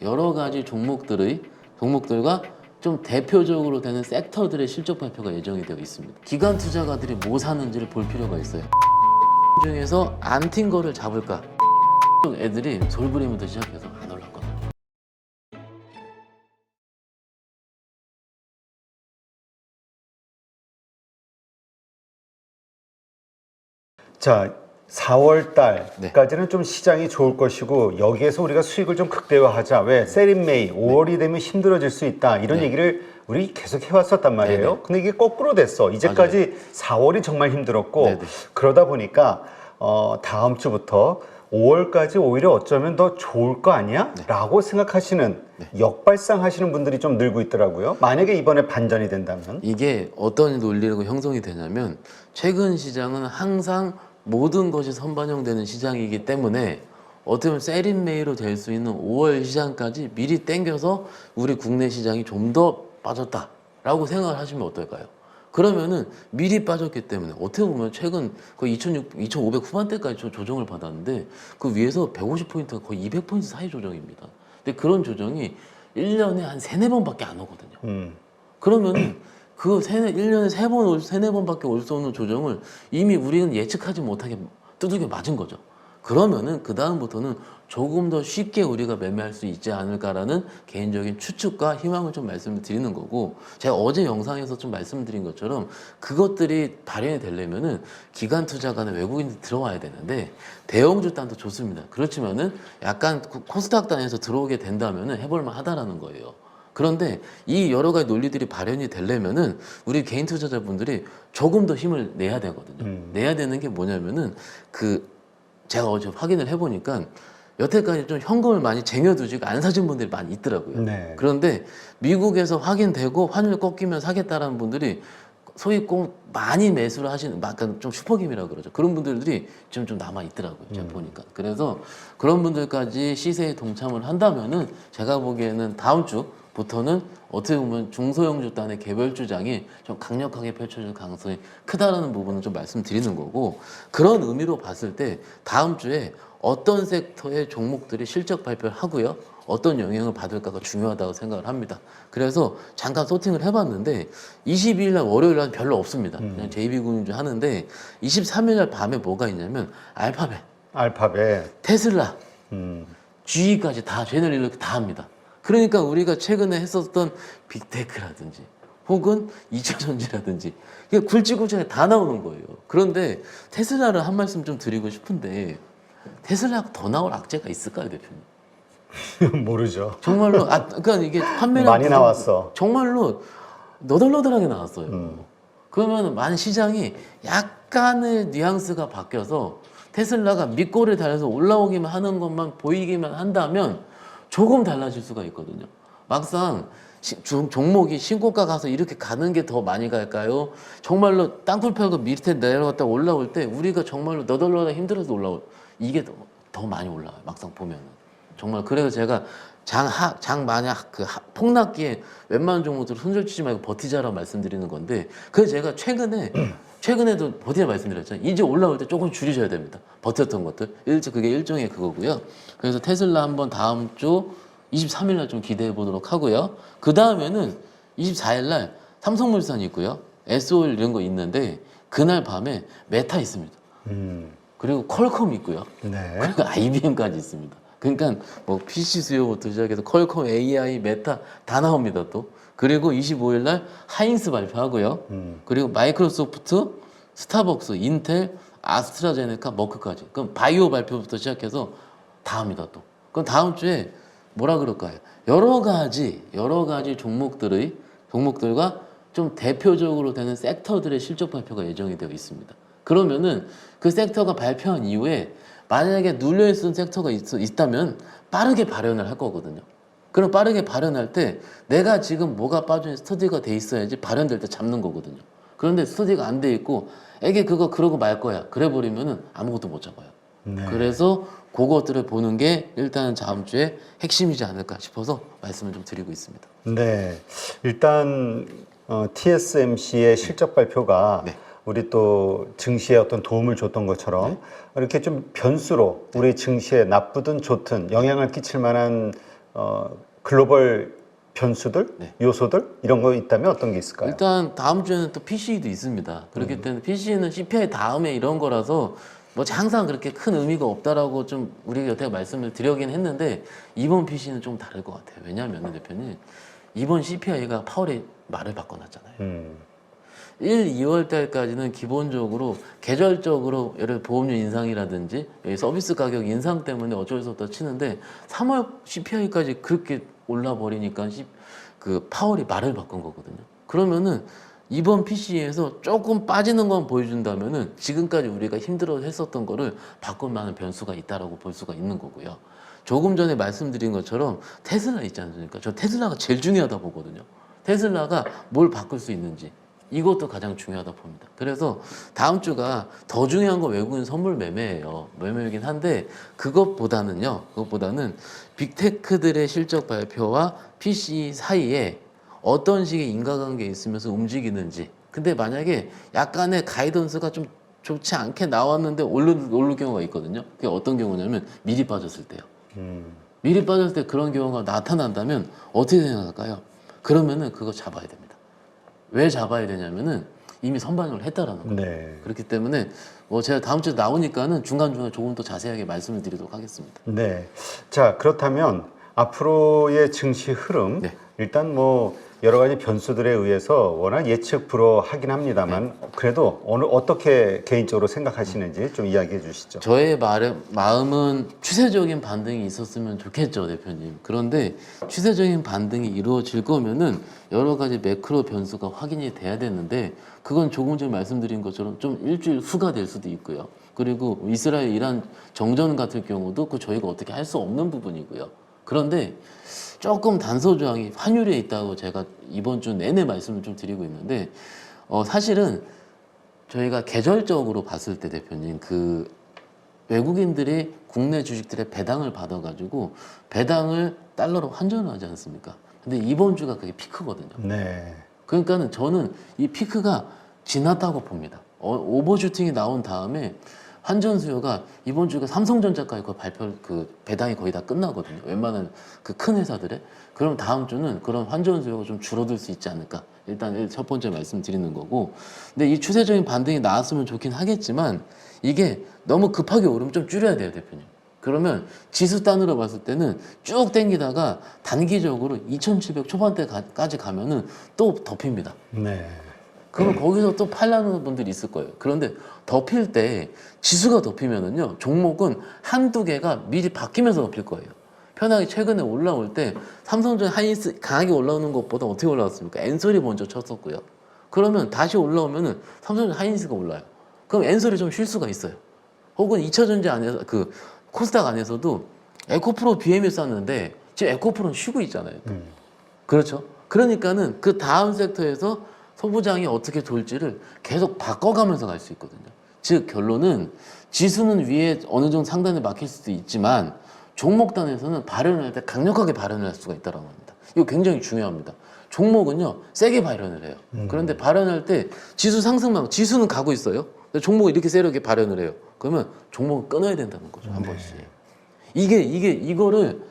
여러 가지 종목들과 좀 대표적으로 되는 섹터들의 실적 발표가 예정이 되어 있습니다. 기관 투자가들이 뭐 사는지를 볼 필요가 있어요. 중에서 안 튄 거를 잡을까? 애들이 솔브림부터 시작해서 안 올랐거든요. 자, 4월 네. 달까지는 좀 시장이 좋을 것이고 여기에서 우리가 수익을 좀 극대화하자. 왜? 세린메이 5월이 되면 힘들어질 수 있다. 이런 얘기를 우리 계속 해왔었단 말이에요. 네네. 근데 이게 거꾸로 됐어. 이제까지 4월이 정말 힘들었고 네네. 그러다 보니까 다음 주부터 5월까지 오히려 어쩌면 더 좋을 거 아니야? 라고 생각하시는 역발상하시는 분들이 좀 늘고 있더라고요. 만약에 이번에 반전이 된다면 이게 어떤 논리로 형성이 되냐면 최근 시장은 항상 모든 것이 선반영되는 시장이기 때문에 어떻게 보면 세린메이로 될 수 있는 5월 시장까지 미리 땡겨서 우리 국내 시장이 좀 더 빠졌다라고 생각을 하시면 어떨까요? 그러면은 미리 빠졌기 때문에 어떻게 보면 최근 거의 2,500 후반대까지 조정을 받았는데 그 위에서 150포인트가 거의 200포인트 사이 조정입니다. 근데 그런 조정이 1년에 한 3, 4번밖에 안 오거든요. 그러면은 그 1년에 3번, 3, 4번밖에 올 수 없는 조정을 이미 우리는 예측하지 못하게 두들겨 맞은 거죠. 그러면은 그 다음부터는 조금 더 쉽게 우리가 매매할 수 있지 않을까라는 개인적인 추측과 희망을 좀 말씀을 드리는 거고, 제가 어제 영상에서 좀 말씀드린 것처럼 그것들이 발현이 되려면은 기관 투자가나 외국인들이 들어와야 되는데 대형주 단도 좋습니다. 그렇지만은 약간 코스닥 단에서 들어오게 된다면은 해볼만 하다라는 거예요. 그런데 이 여러 가지 논리들이 발현이 되려면은 우리 개인 투자자분들이 조금 더 힘을 내야 되거든요. 내야 되는 게 뭐냐면은 제가 어제 확인을 해보니까 여태까지 좀 현금을 많이 쟁여두시고 안 사신 분들이 많이 있더라고요. 네. 그런데 미국에서 확인되고 환율 꺾이면 사겠다라는 분들이 소위 꼭 많이 매수를 하시는, 약간 좀 슈퍼김이라고 그러죠. 그런 분들이 지금 좀 남아 있더라고요. 제가 보니까. 그래서 그런 분들까지 시세에 동참을 한다면은 제가 보기에는 다음 주부터는 어떻게 보면 중소형주 단의 개별주장이 좀 강력하게 펼쳐질 가능성이 크다라는 부분을 좀 말씀드리는 거고, 그런 의미로 봤을 때 다음 주에 어떤 섹터의 종목들이 실적 발표를 하고요, 어떤 영향을 받을까가 중요하다고 생각을 합니다. 그래서 잠깐 소팅을 해봤는데 22일 날 월요일 날 별로 없습니다. 그냥 JB금융주 하는데 23일 날 밤에 뭐가 있냐면 알파벳, 테슬라, GE까지 다 제너럴 일렉 다 합니다. 그러니까 우리가 최근에 했었던 빅테크라든지 혹은 2차전지라든지 이게 굵직굵직하게 다 나오는 거예요. 그런데 테슬라를 한 말씀 좀 드리고 싶은데 테슬라가 더 나올 악재가 있을까요, 대표님? 모르죠. 정말로 그러니까 이게 판매량 많이 나왔어. 정말로 너덜너덜하게 나왔어요. 그러면 만 시장이 약간의 뉘앙스가 바뀌어서 테슬라가 밑골을 달려서 올라오기만 하는 것만 보이기만 한다면 조금 달라질 수가 있거든요. 막상 종목이 신고가 가서 이렇게 가는 게 더 많이 갈까요? 정말로 땅굴 팔고 밑에 내려갔다 올라올 때 우리가 정말로 너덜너덜 힘들어서 이게 더 많이 올라와요. 막상 보면은. 정말 그래서 제가 장 만약 폭락기에 웬만한 종목들 손절치지 말고 버티자라고 말씀드리는 건데, 그래서 제가 최근에도 버티자 말씀드렸잖아요. 이제 올라올 때 조금 줄이셔야 됩니다. 버텼던 것들. 그게 일종의 그거고요. 그래서 테슬라 한번 다음 주 23일 날 좀 기대해 보도록 하고요. 그 다음에는 24일 날 삼성물산 있고요. SOL 이런 거 있는데 그날 밤에 메타 있습니다. 그리고 퀄컴 있고요. 네. 그리고 IBM까지 있습니다. 그러니까 뭐 PC 수요부터 시작해서 퀄컴, AI, 메타 다 나옵니다 또. 그리고 25일 날 하인스 발표하고요. 그리고 마이크로소프트, 스타벅스, 인텔, 아스트라제네카, 머크까지. 그럼 바이오 발표부터 시작해서 다 합니다 또. 그럼 다음 주에 뭐라 그럴까요? 여러 가지 종목들과 좀 대표적으로 되는 섹터들의 실적 발표가 예정이 되어 있습니다. 그러면은 그 섹터가 발표한 이후에 만약에 눌려있는 섹터가 있다면 빠르게 발현을 할 거거든요. 그럼 빠르게 발현할 때 내가 지금 뭐가 빠져있는 스터디가 돼 있어야지 발현될 때 잡는 거거든요. 그런데 스터디가 안 돼 있고 애게 그러고 말 거야. 그래 버리면은 아무것도 못 잡아요. 네. 그래서 그것들을 보는 게 일단은 다음 주에 핵심이지 않을까 싶어서 말씀을 좀 드리고 있습니다. 네. 일단 TSMC의 실적 발표가 네. 우리 또 증시에 어떤 도움을 줬던 것처럼 이렇게 좀 변수로 우리 증시에 나쁘든 좋든 영향을 끼칠 만한 글로벌 변수들, 네. 요소들 이런 거 있다면 어떤 게 있을까요? 일단 다음 주에는 또 PC도 있습니다. 그렇기 때문에 PC는 CPI 다음에 이런 거라서 뭐 항상 그렇게 큰 의미가 없다라고 좀 우리 여태 말씀을 드리긴 했는데 이번 PC는 좀 다를 것 같아요. 왜냐하면 대표님 이번 CPI가 파월이 말을 바꿔놨잖아요. 1, 2월 달까지는 기본적으로 계절적으로 예를 들어 보험료 인상이라든지 서비스 가격 인상 때문에 어쩔 수 없다 치는데 3월 CPI까지 그렇게 올라 버리니까 그 파월이 말을 바꾼 거거든요. 그러면은 이번 PC에서 조금 빠지는 건 보여준다면은 지금까지 우리가 힘들어 했었던 거를 바꿀 만한 변수가 있다라고 볼 수가 있는 거고요. 조금 전에 말씀드린 것처럼 테슬라 있지 않습니까? 저 테슬라가 제일 중요하다 보거든요. 테슬라가 뭘 바꿀 수 있는지 이것도 가장 중요하다 봅니다. 그래서 다음 주가 더 중요한 건 외국인 선물 매매예요. 매매이긴 한데 그것보다는 빅테크들의 실적 발표와 PC 사이에 어떤 식의 인과관계가 있으면서 움직이는지. 근데 만약에 약간의 가이던스가 좀 좋지 않게 나왔는데 오를 경우가 있거든요. 그게 어떤 경우냐면 미리 빠졌을 때요. 미리 빠졌을 때 그런 경우가 나타난다면 어떻게 생각할까요? 그러면은 그거 잡아야 됩니다. 왜 잡아야 되냐면은 이미 선반영을 했다라는 거예요. 네. 그렇기 때문에 뭐 제가 다음 주에 나오니까는 중간중간 조금 더 자세하게 말씀을 드리도록 하겠습니다. 네. 자, 그렇다면 앞으로의 증시 흐름 네. 일단 뭐 여러 가지 변수들에 의해서 워낙 예측 불허하긴 합니다만 그래도 어떻게 개인적으로 생각하시는지 좀 이야기해 주시죠. 저의 마음은 추세적인 반등이 있었으면 좋겠죠, 대표님. 그런데 추세적인 반등이 이루어질 거면은 여러 가지 매크로 변수가 확인이 돼야 되는데 그건 조금 전에 말씀드린 것처럼 좀 일주일 후가 될 수도 있고요. 그리고 이스라엘 이란 정전 같은 경우도 그 저희가 어떻게 할 수 없는 부분이고요. 그런데 조금 단서 조항이 환율에 있다고 제가 이번 주 내내 말씀을 좀 드리고 있는데 사실은 저희가 계절적으로 봤을 때 대표님 그 외국인들이 국내 주식들의 배당을 받아가지고 배당을 달러로 환전을 하지 않습니까? 근데 이번 주가 그게 피크거든요. 네. 그러니까는 저는 이 피크가 지났다고 봅니다. 오버슈팅이 나온 다음에 환전 수요가 이번 주가 삼성전자까지 거의 그 배당이 거의 다 끝나거든요. 웬만한 그 큰 회사들의. 그럼 다음 주는 그런 환전 수요가 좀 줄어들 수 있지 않을까. 일단 첫 번째 말씀드리는 거고. 근데 이 추세적인 반등이 나왔으면 좋긴 하겠지만 이게 너무 급하게 오르면 좀 줄여야 돼요, 대표님. 그러면 지수 단으로 봤을 때는 쭉 당기다가 단기적으로 2700 초반대까지 가면은 또 덮입니다. 네. 그러면 거기서 또 팔라는 분들이 있을 거예요. 그런데 덮일 때 지수가 덮이면은요, 종목은 한두 개가 미리 바뀌면서 덮일 거예요. 편하게 최근에 올라올 때 삼성전 하이닉스 강하게 올라오는 것보다 어떻게 올라왔습니까? 엔솔이 먼저 쳤었고요. 그러면 다시 올라오면은 삼성전 하이닉스가 올라요. 그럼 엔솔이 좀 쉴 수가 있어요. 혹은 2차전지 안에서 그 코스닥 안에서도 에코프로 BM이 쌌는데 지금 에코프로는 쉬고 있잖아요. 그렇죠? 그러니까는 그 다음 섹터에서 소부장이 어떻게 돌지를 계속 바꿔가면서 갈 수 있거든요. 즉 결론은 지수는 위에 어느 정도 상단에 막힐 수도 있지만 종목단에서는 발현을 할 때 강력하게 발현을 할 수가 있다고 합니다. 이거 굉장히 중요합니다. 종목은요 세게 발현을 해요. 그런데 발현할 때 지수 상승만 지수는 가고 있어요. 근데 종목이 이렇게 세게 발현을 해요. 그러면 종목을 끊어야 된다는 거죠. 한 번씩. 이거를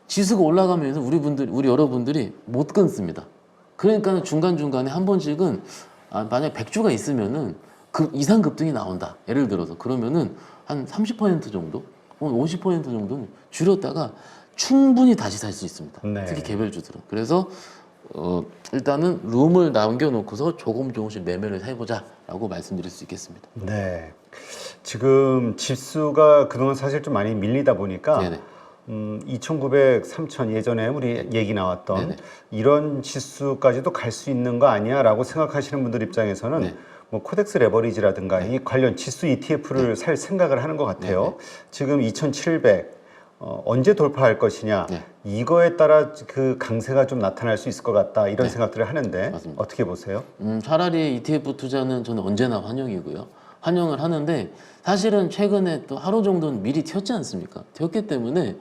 지수가 올라가면서 우리 여러분들이 못 끊습니다. 그러니까 중간중간에 한 번씩은 만약 100주가 있으면은 이상 급등이 나온다. 예를 들어서 그러면은 한 30% 정도, 50% 정도는 줄였다가 충분히 다시 살 수 있습니다. 네. 특히 개별주들은. 그래서 일단은 룸을 남겨놓고서 조금씩 매매를 해보자라고 말씀드릴 수 있겠습니다. 네. 지금 지수가 그동안 사실 좀 많이 밀리다 보니까 네네. 2900, 3000 예전에 우리 얘기 나왔던 네네. 이런 지수까지도 갈 수 있는 거 아니야? 라고 생각하시는 분들 입장에서는 네. 뭐 코덱스 레버리지라든가 이 관련 지수 ETF를 살 생각을 하는 것 같아요. 지금 2700 언제 돌파할 것이냐 네. 이거에 따라 그 강세가 좀 나타날 수 있을 것 같다 이런 생각들을 하는데 맞습니다. 어떻게 보세요? 차라리 ETF 투자는 저는 언제나 환영이고요. 환영을 하는데 사실은 최근에 또 하루 정도는 미리 튀었지 않습니까? 튀었기 때문에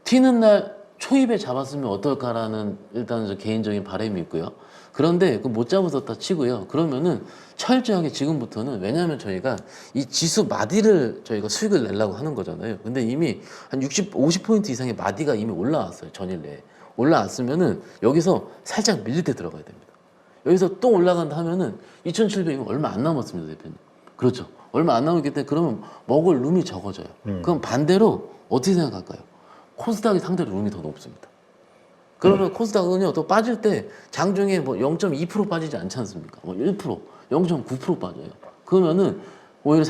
튀는 날 초입에 잡았으면 어떨까라는 일단 저 개인적인 바람이 있고요. 그런데 그 못 잡았었다 치고요. 그러면은 철저하게 지금부터는, 왜냐하면 저희가 이 지수 마디를 저희가 수익을 내려고 하는 거잖아요. 근데 이미 한 60, 50포인트 이상의 마디가 이미 올라왔어요. 전일 내에. 올라왔으면은 여기서 살짝 밀릴 때 들어가야 됩니다. 여기서 또 올라간다 하면은 2,700이면 얼마 안 남았습니다, 대표님. 그렇죠. 얼마 안 남았기 때문에 그러면 먹을 룸이 적어져요. 그럼 반대로 어떻게 생각할까요? 코스닥이 상대로 룸이 더 높습니다. 그러면 코스닥은요, 또 빠질 때 장중에 뭐 0.2% 빠지지 않지 않습니까? 뭐 1%, 0.9% 빠져요. 그러면은 오히려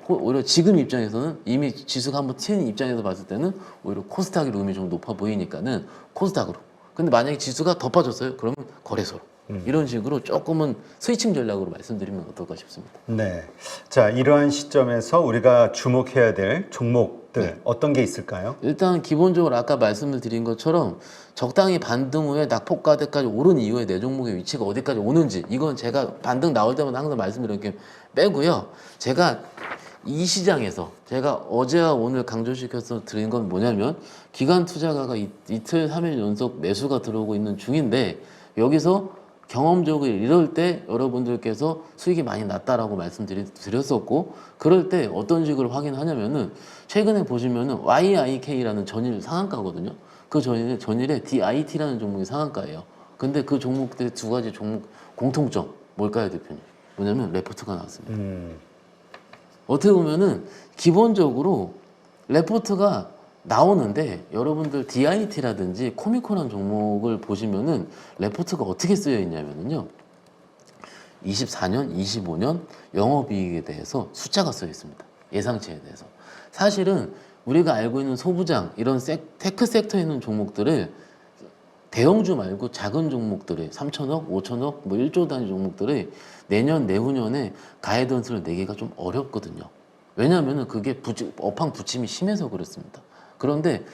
오히려 지금 입장에서는 이미 지수가 한번 튀는 입장에서 봤을 때는 오히려 코스닥의 룸이 좀 높아 보이니까는 코스닥으로. 근데 만약에 지수가 더 빠졌어요? 그러면 거래소로. 이런 식으로 조금은 스위칭 전략으로 말씀드리면 어떨까 싶습니다. 네. 자, 이러한 시점에서 우리가 주목해야 될 종목들 어떤 게 있을까요? 일단 기본적으로 아까 말씀을 드린 것처럼 적당히 반등 후에 낙폭가대까지 오른 이후에 내 종목의 위치가 어디까지 오는지, 이건 제가 반등 나올 때마다 항상 말씀드리는 게 빼고요. 제가 이 시장에서 제가 어제와 오늘 강조시켜서 드린 건 뭐냐면, 기관 투자가가 이틀 3일 연속 매수가 들어오고 있는 중인데, 여기서 경험적으로 이럴 때 여러분들께서 수익이 많이 났다라고 말씀드렸었고, 그럴 때 어떤 식으로 확인하냐면은, 최근에 보시면은 YIK라는 전일 상한가거든요. 그 전일에 DIT라는 종목이 상한가예요. 근데 그 종목들의 두 가지 종목 공통점 뭘까요, 대표님? 뭐냐면 레포트가 나왔습니다. 어떻게 보면은 기본적으로 레포트가 나오는데, 여러분들 DIT라든지 코미코라는 종목을 보시면은 레포트가 어떻게 쓰여 있냐면요, 24년, 25년 영업이익에 대해서 숫자가 쓰여 있습니다. 예상치에 대해서. 사실은 우리가 알고 있는 소부장, 이런 테크 섹터에 있는 종목들을, 대형주 말고 작은 종목들의 3천억, 5천억, 뭐 1조 단위 종목들의 내년, 내후년에 가이던스를 내기가 좀 어렵거든요. 왜냐하면 그게 업황 부침이 심해서 그렇습니다. 그런데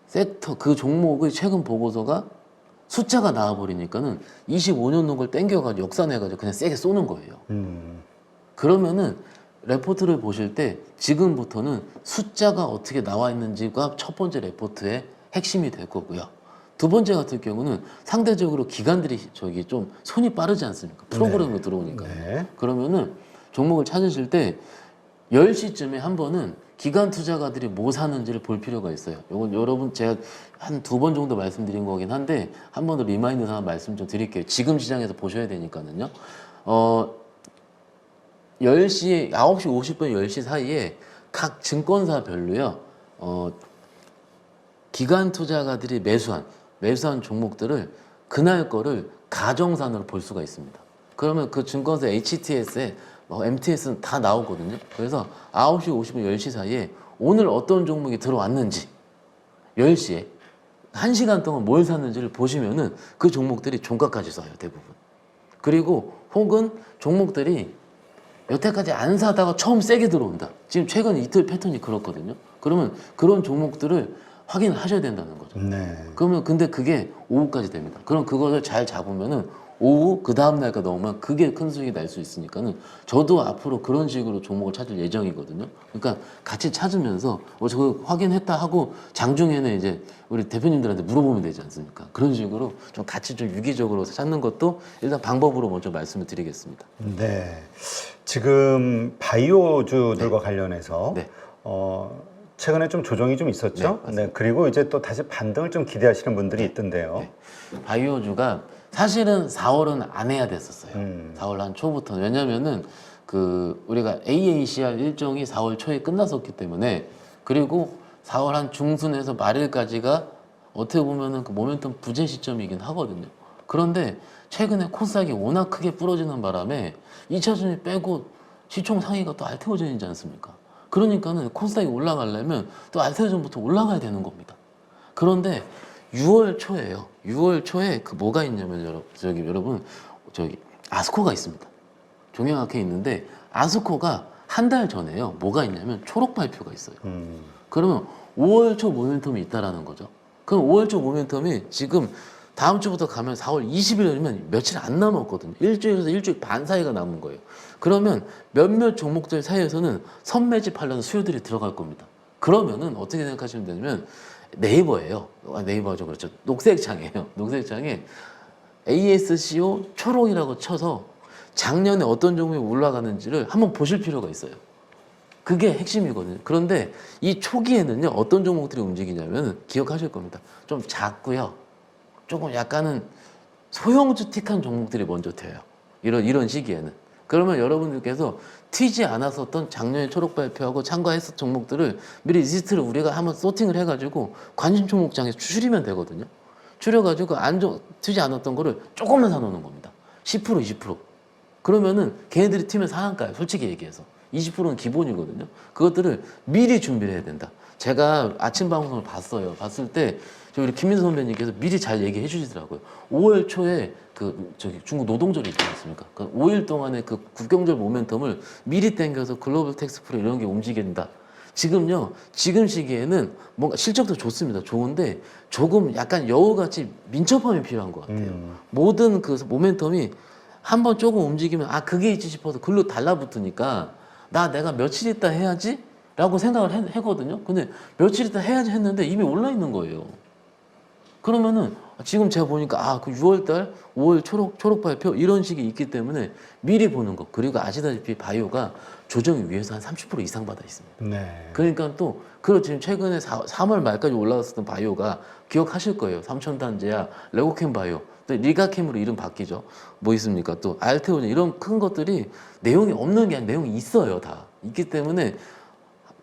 섹터, 그 종목의 최근 보고서가 숫자가 나와버리니까는 25년 놓은 걸 땡겨가지고 역산해가지고 그냥 세게 쏘는 거예요. 그러면은 레포트를 보실 때 지금부터는 숫자가 어떻게 나와 있는지가 첫 번째 레포트의 핵심이 될 거고요. 두 번째 같은 경우는 상대적으로 기관들이 저기 좀 손이 빠르지 않습니까? 프로그램으로 들어오니까. 그러면은 종목을 찾으실 때 10시쯤에 한 번은 기관 투자가들이 뭐 사는지를 볼 필요가 있어요. 이건 여러분 제가 한 2번 정도 말씀드린 거긴 한데, 한 번 더 리마인드 삼아 말씀 좀 드릴게요. 지금 시장에서 보셔야 되니까는요. 10시, 9시 50분 10시 사이에 각 증권사별로요, 기관 투자가들이 매수한 종목들을 그날 거를 가정산으로 볼 수가 있습니다. 그러면 그 증권사 HTS에 MTS는 다 나오거든요. 그래서 9시 50분 10시 사이에 오늘 어떤 종목이 들어왔는지, 10시에 1시간 동안 뭘 샀는지를 보시면은 그 종목들이 종가까지 써요, 대부분. 그리고 혹은 종목들이 여태까지 안 사다가 처음 세게 들어온다. 지금 최근 이틀 패턴이 그렇거든요. 그러면 그런 종목들을 확인을 하셔야 된다는 거죠. 그러면 근데 그게 오후까지 됩니다. 그럼 그거를 잘 잡으면은 오후 그 다음 날까 넘으면 그게 큰 수익이 날 수 있으니까는, 저도 앞으로 그런 식으로 종목을 찾을 예정이거든요. 그러니까 같이 찾으면서 저거 확인했다 하고 장중에는 이제 우리 대표님들한테 물어보면 되지 않습니까? 그런 식으로 좀 같이 좀 유기적으로 찾는 것도 일단 방법으로 먼저 말씀을 드리겠습니다. 네. 지금 바이오주들과 관련해서 최근에 좀 조정이 좀 있었죠. 그리고 이제 또 다시 반등을 좀 기대하시는 분들이 있던데요. 바이오주가 사실은 4월은 안 해야 됐었어요. 4월 한 초부터는. 왜냐면은 그 우리가 AACR 일정이 4월 초에 끝났었기 때문에, 그리고 4월 한 중순에서 말일까지가 어떻게 보면은 그 모멘텀 부재 시점이긴 하거든요. 그런데 최근에 코스닥이 워낙 크게 부러지는 바람에 2차전이 빼고 시총 상위가 또 알테오전이지 않습니까? 그러니까는 코스닥이 올라가려면 또 알테오전부터 올라가야 되는 겁니다. 그런데 6월 초에요. 6월 초에 그 뭐가 있냐면 여러분 저기 아스코가 있습니다. 종영학회 있는데 아스코가 한 달 전에요. 뭐가 있냐면 초록 발표가 있어요. 그러면 5월 초 모멘텀이 있다라는 거죠. 그럼 5월 초 모멘텀이 지금 다음 주부터 가면 4월 20일이면 며칠 안 남았거든요. 일주일에서 일주일 반 사이가 남은 거예요. 그러면 몇몇 종목들 사이에서는 선매집하려는 수요들이 들어갈 겁니다. 그러면은 어떻게 생각하시면 되냐면, 네이버예요. 네이버죠, 그렇죠. 녹색 창이에요. 녹색 창에 ASCO 초록이라고 쳐서 작년에 어떤 종목이 올라가는지를 한번 보실 필요가 있어요. 그게 핵심이거든요. 그런데 이 초기에는요, 어떤 종목들이 움직이냐면 기억하실 겁니다. 좀 작고요. 조금 약간은 소형주틱한 종목들이 먼저 튀어요. 이런 시기에는. 그러면 여러분들께서 튀지 않았었던 작년에 초록 발표하고 참가했었던 종목들을 미리 리스트를 우리가 한번 소팅을 해가지고 관심 종목장에 추리면 되거든요. 추려가지고 튀지 않았던 거를 조금만 사놓는 겁니다. 10%, 20%. 그러면은 걔네들이 튀면 상한가예요. 솔직히 얘기해서. 20%는 기본이거든요. 그것들을 미리 준비를 해야 된다. 제가 아침 방송을 봤어요. 봤을 때 우리 김민수 선배님께서 미리 잘 얘기해 주시더라고요. 5월 초에 중국 노동절이 있지 않습니까? 그 5일 동안의 그 국경절 모멘텀을 미리 당겨서 글로벌 텍스프로 이런 게 움직인다. 지금요, 지금 시기에는 뭔가 실적도 좋습니다. 좋은데 조금 약간 여우같이 민첩함이 필요한 것 같아요. 모든 그 모멘텀이 한번 조금 움직이면 아 그게 있지 싶어서 글로 달라붙으니까 내가 며칠 있다 해야지 라고 생각을 했거든요. 근데 며칠 있다 해야지 했는데 이미 올라 있는 거예요. 그러면은 지금 제가 보니까 그 6월달 5월 초록 발표 이런 식이 있기 때문에 미리 보는 거. 그리고 아시다시피 바이오가 조정이 위에서 한 30% 이상 받아 있습니다. 네. 그러니까 또 지금 최근에 3월 말까지 올라갔었던 바이오가 기억하실 거예요. 삼천단제야, 레고캠 바이오, 또 리가캠으로 이름 바뀌죠. 뭐 있습니까? 또 알테오젠 이런 큰 것들이 내용이 없는 게 아니라 내용이 있어요. 다 있기 때문에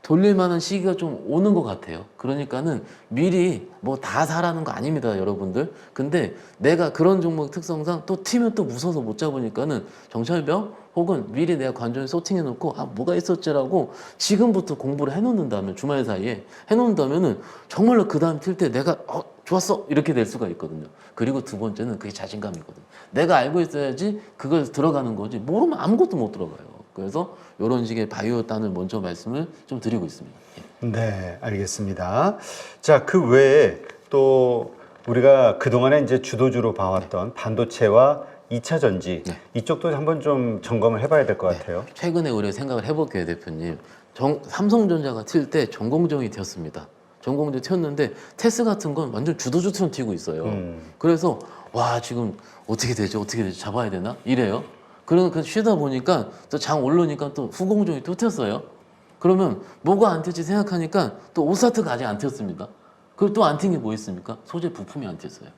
돌릴 만한 시기가 좀 오는 것 같아요. 그러니까는 미리 뭐 다 사라는 거 아닙니다, 여러분들. 근데 내가 그런 종목 특성상 또 튀면 또 무서워서 못 잡으니까는 정찰병 혹은 미리 내가 관전에 소팅해 놓고 뭐가 있었지라고 지금부터 공부를 해 놓는다면 주말 사이에 해 놓는다면은 정말로 그 다음 튈 때 내가 좋았어 이렇게 될 수가 있거든요. 그리고 두 번째는 그게 자신감이거든요. 내가 알고 있어야지 그걸 들어가는 거지 모르면 아무것도 못 들어가요. 그래서 이런 식의 바이오 단을 먼저 말씀을 좀 드리고 있습니다. 예. 네, 알겠습니다. 자, 그 외에 또 우리가 그동안에 이제 주도주로 봐왔던 반도체와 2차 전지 네. 이쪽도 한번 좀 점검을 해봐야 될 것 같아요. 최근에 우리가 생각을 해볼게요, 대표님. 삼성전자가 튈 때 전공정이 튀었습니다. 전공정이 튀었는데 테스 같은 건 완전 주도주처럼 튀고 있어요. 그래서 와 지금 어떻게 되죠? 잡아야 되나? 이래요. 그러니까 쉬다 보니까 또 장 오르니까 또 후공정이 또 튀었어요. 그러면 뭐가 안 튀었지 생각하니까 또 오사트가 아직 안 튀었습니다. 그리고 또 안 튄 게 뭐 있습니까? 소재 부품이 안 튀었어요.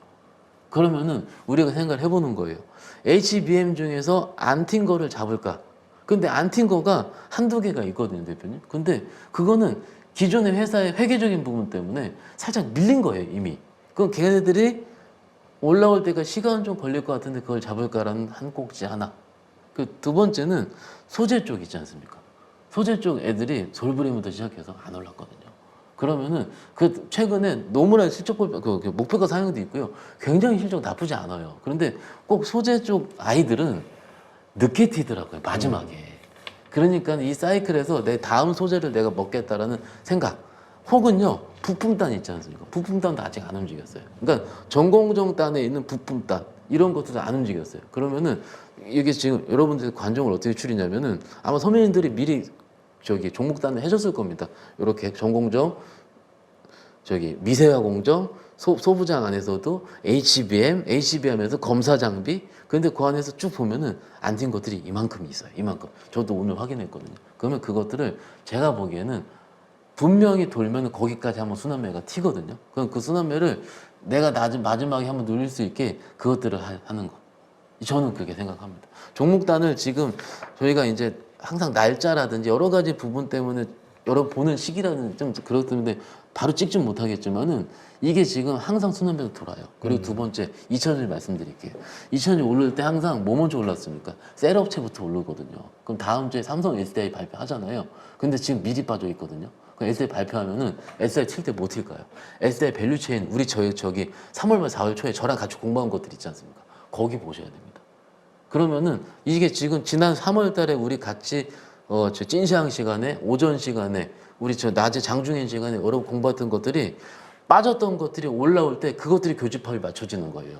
그러면은 우리가 생각을 해보는 거예요. HBM 중에서 안 튄 거를 잡을까? 근데 안 튄 거가 한두 개가 있거든요, 대표님. 근데 그거는 기존의 회사의 회계적인 부분 때문에 살짝 밀린 거예요, 이미. 그럼 걔네들이 올라올 때가 시간은 좀 걸릴 것 같은데 그걸 잡을까라는 한 꼭지 하나. 그 두 번째는 소재 쪽 있지 않습니까? 소재 쪽 애들이 솔브림부터 시작해서 안 올랐거든요. 그러면은 그 최근에 노무라 실적 목표가 상향도 있고요. 굉장히 실적 나쁘지 않아요. 그런데 꼭 소재 쪽 아이들은 늦게 튀더라고요. 마지막에. 그러니까 이 사이클에서 내 다음 소재를 내가 먹겠다라는 생각. 혹은요 부품단 있지 않습니까? 부품단도 아직 안 움직였어요. 그러니까 전공정단에 있는 부품단 이런 것들도 안 움직였어요. 그러면은 이게 지금 여러분들 관종을 어떻게 추리냐면은 아마 선배님들이 미리 종목단을 해줬을 겁니다. 이렇게 전공정, 미세화 공정, 소부장 안에서도 HBM에서 검사 장비. 근데 그 안에서 쭉 보면은 안 튄 것들이 이만큼 있어요. 이만큼. 저도 오늘 확인했거든요. 그러면 그것들을 제가 보기에는 분명히 돌면 거기까지 한번 순환매가 튀거든요. 그럼 그 순환매를 내가 마지막에 한번 누릴 수 있게 그것들을 하는 거. 저는 그렇게 생각합니다. 종목단을 지금 저희가 이제 항상 날짜라든지 여러 가지 부분 때문에 보는 시기라든지 좀 그렇던데 바로 찍지 못하겠지만은 이게 지금 항상 순환매로 돌아요. 그리고 두 번째 2차전지 말씀드릴게요. 2차전지 오를 때 항상 뭐 먼저 올랐습니까? 셀 업체부터 오르거든요. 그럼 다음 주에 삼성 SDI 발표하잖아요. 근데 지금 미리 빠져 있거든요. 그럼 SDI 발표하면은 SDI 칠 때 뭐 튈까요? SDI 밸류체인 우리 저기 3월 말 4월 초에 저랑 같이 공부한 것들 있지 않습니까? 거기 보셔야 됩니다. 그러면은 이게 지금 지난 3월 달에 우리 같이 찐시황 시간에 오전 시간에 우리 낮에 장중인 시간에 여러분 공부했던 것들이 빠졌던 것들이 올라올 때 그것들이 교집합이 맞춰지는 거예요.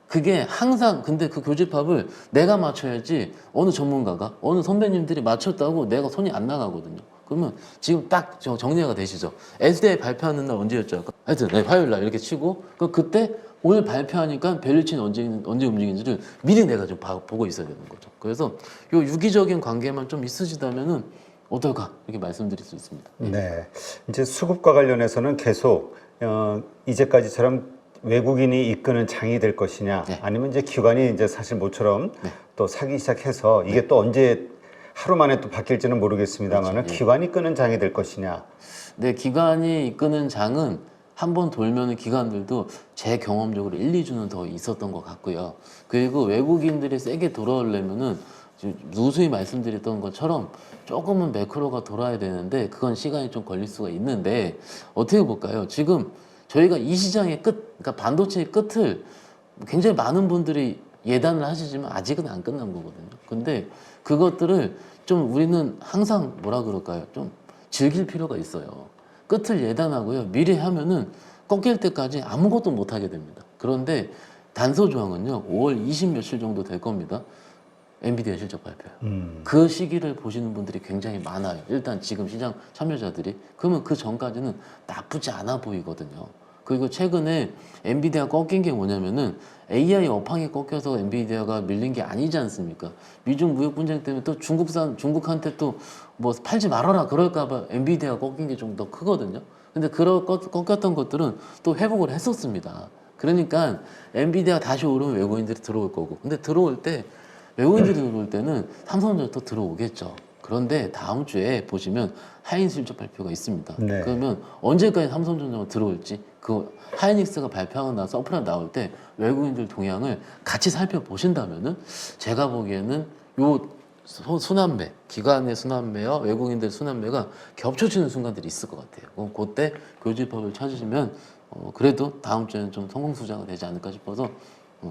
그게 항상 근데 그 교집합을 내가 맞춰야지 어느 전문가가 어느 선배님들이 맞췄다고 내가 손이 안 나가거든요. 그러면 지금 딱 정리가 되시죠? SDI 발표하는 날 언제였죠? 하여튼 네, 화요일 날 이렇게 치고 그때 오늘 발표하니까 벨리치는 언제 움직이는지를 미리 내가 좀 보고 있어야 되는 거죠. 그래서 요 유기적인 관계만 좀 있으시다면은 어떨까 이렇게 말씀드릴 수 있습니다. 네, 이제 수급과 관련해서는 계속 이제까지처럼 외국인이 이끄는 장이 될 것이냐, 네. 아니면 이제 기관이 이제 사실 모처럼 네. 또 사기 시작해서 이게 또 언제 하루 만에 또 바뀔지는 모르겠습니다만은 그렇죠. 예. 기관이 이끄는 장이 될 것이냐. 네, 기관이 이끄는 장은 한 번 돌면은 기관들도 제 경험적으로 1, 2주는 더 있었던 것 같고요. 그리고 외국인들이 세게 돌아오려면은 누수히 말씀드렸던 것처럼 조금은 매크로가 돌아야 되는데 그건 시간이 좀 걸릴 수가 있는데 어떻게 볼까요? 지금 저희가 이 시장의 끝, 그러니까 반도체의 끝을 굉장히 많은 분들이 예단을 하시지만 아직은 안 끝난 거거든요. 근데 그것들을 좀 우리는 항상 뭐라 그럴까요? 좀 즐길 필요가 있어요. 끝을 예단하고요. 미리 하면은 꺾일 때까지 아무것도 못 하게 됩니다. 그런데 단서조항은요. 5월 20 며칠 정도 될 겁니다. 엔비디아 실적 발표요. 그 시기를 보시는 분들이 굉장히 많아요. 일단 지금 시장 참여자들이. 그러면 그 전까지는 나쁘지 않아 보이거든요. 그리고 최근에 엔비디아 꺾인 게 뭐냐면은 AI 업황이 꺾여서 엔비디아가 밀린 게 아니지 않습니까? 미중 무역 분쟁 때문에 또 중국한테 또 뭐 팔지 말아라 그럴까봐 엔비디아가 꺾인 게 좀 더 크거든요. 근데 꺾였던 것들은 또 회복을 했었습니다. 그러니까 엔비디아 다시 오르면 외국인들이 들어올 거고. 근데 외국인들이 들어올 때는 삼성전자도 들어오겠죠. 그런데 다음 주에 보시면 하이닉스 실적 발표가 있습니다. 네. 그러면 언제까지 삼성전자가 들어올지 그 하이닉스가 발표하고 나서 서프라임 나올 때 외국인들 동향을 같이 살펴보신다면은 제가 보기에는 요 순환매, 기관의 순환매와 외국인들 순환매가 겹쳐지는 순간들이 있을 것 같아요. 그럼 그때 교집합을 찾으시면 그래도 다음 주에는 좀 성공수자가 되지 않을까 싶어서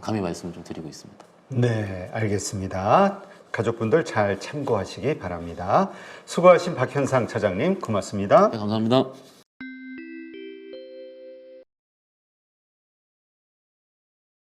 감히 말씀을 좀 드리고 있습니다. 네, 알겠습니다. 가족분들 잘 참고하시기 바랍니다. 수고하신 박현상 차장님, 고맙습니다. 네, 감사합니다.